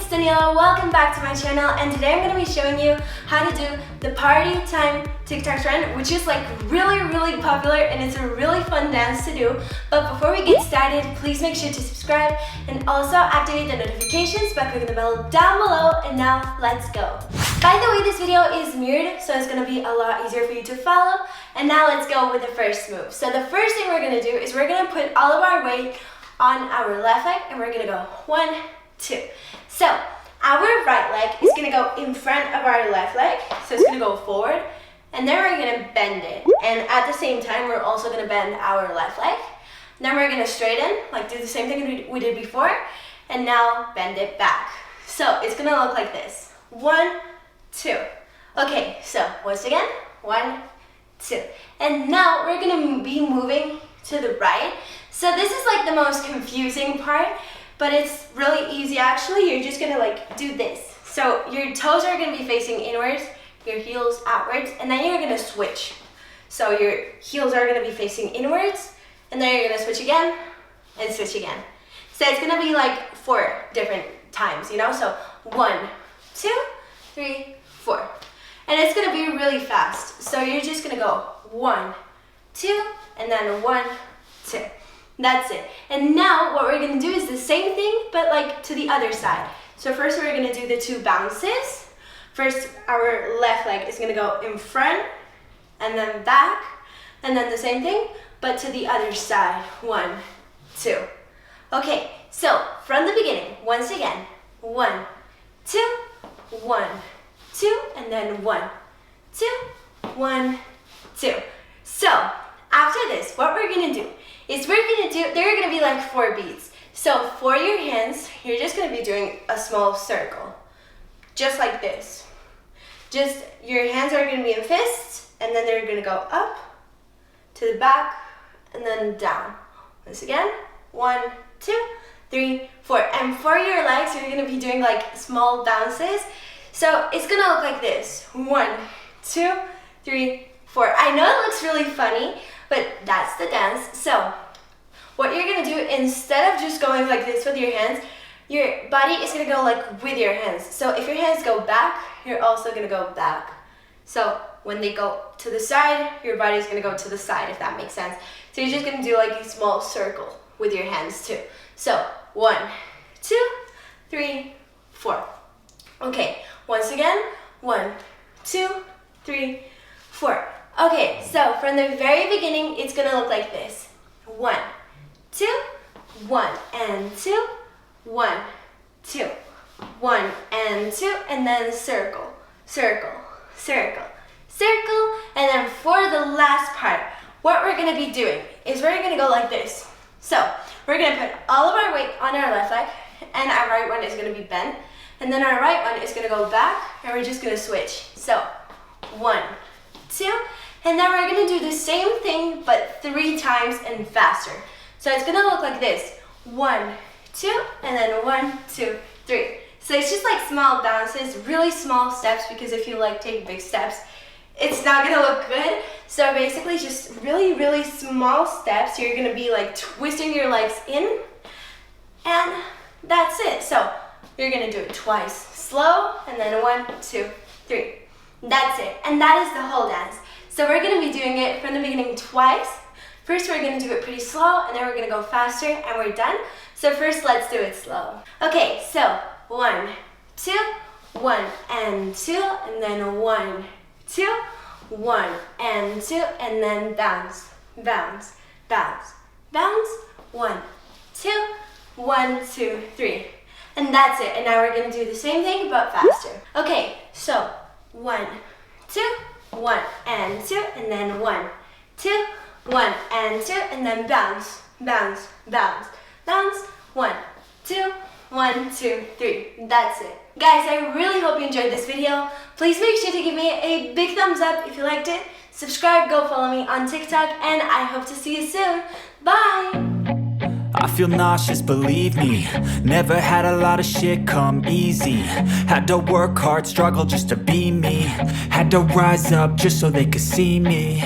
it's Daniela. Welcome back to my channel, and today I'm going to be showing you how to do the party time TikTok trend, which is like really popular and it's a really fun dance to do. But before we get started, please make sure to subscribe and also activate the notifications by clicking the bell down below. And now let's go. By the way, this video is mirrored, so it's going to be a lot easier for you to follow. And now let's go with the first move. So the first thing we're going to do is we're going to put all of our weight on our left leg, and we're going to go 1, 2. So our right leg is going to go in front of our left leg, so it's going to go forward, and then we're going to bend it, and at the same time we're also going to bend our left leg. Then we're going to straighten, like do the same thing we did before, and now bend it back. So it's going to look like this: 1, 2. Okay, so once again, 1, 2. And now we're going to be moving to the right. So this is like the most confusing part, but it's really easy actually. You're just gonna like do this. So your toes are gonna be facing inwards, your heels outwards, and then you're gonna switch. So your heels are gonna be facing inwards, and then you're gonna switch again, and switch again. So it's gonna be like 4 different times, you know? So 1, 2, 3, 4. And it's gonna be really fast. So you're just gonna go 1, 2, and then 1, 2. That's it. And now what we're gonna do is the same thing, but like to the other side. So first we're gonna do the 2 bounces. First, our left leg is gonna go in front and then back, and then the same thing, but to the other side. 1, 2. Okay, so from the beginning, once again, 1, 2, 1, 2, and then 1, 2, 1, 2. So after this, what we're gonna do is there are gonna be like 4 beats. So for your hands, you're just gonna be doing a small circle, just like this. Just your hands are gonna be in fists, and then they're gonna go up, to the back, and then down. Once again, 1, 2, 3, 4. And for your legs, you're gonna be doing like small bounces. So it's gonna look like this: 1, 2, 3, 4. I know it looks really funny, but that's the dance. So what you're gonna do, instead of just going like this with your hands, your body is gonna go like with your hands. So if your hands go back, you're also gonna go back. So when they go to the side, your body is gonna go to the side, if that makes sense. So you're just gonna do like a small circle with your hands too. So 1, 2, 3, 4. Okay, once again, 1, 2, 3, 4. Okay, so from the very beginning, it's gonna look like this: 1, 2, 1 and 2, 1, 2, 1 and 2, and then circle, circle, circle, circle. And then for the last part, what we're gonna be doing is we're gonna go like this. So we're gonna put all of our weight on our left leg, and our right one is gonna be bent, and then our right one is gonna go back, and we're just gonna switch. So 1, 2, and then we're gonna do the same thing, but 3 times and faster. So it's gonna look like this: 1, 2, and then 1, 2, 3. So it's just like small bounces, really small steps, because if you like take big steps, it's not gonna look good. So basically just really small steps. You're gonna be like twisting your legs in, and that's it. So you're gonna do it twice, slow, and then 1, 2, 3. That's it, and that is the whole dance. So we're gonna be doing it from the beginning twice. First, we're gonna do it pretty slow, and then we're gonna go faster, and we're done. So first, let's do it slow. Okay, so 1, 2, 1 and 2, and then 1, 2, 1 and 2, and then bounce, bounce, bounce, bounce. 1, 2, 1, 2, 3. And that's it. And now we're gonna do the same thing, but faster. Okay, so 1, 2, 1 and 2, and then 1, 2, 1 and 2, and then bounce, bounce, bounce, bounce. 1, 2, 1, 2, 3. That's it. Guys, I really hope you enjoyed this video. Please make sure to give me a big thumbs up if you liked it. Subscribe, go follow me on TikTok, and I hope to see you soon. Bye! I feel nauseous, believe me. Never had a lot of shit come easy. Had to work hard, struggle just to be me. Had to rise up just so they could see me.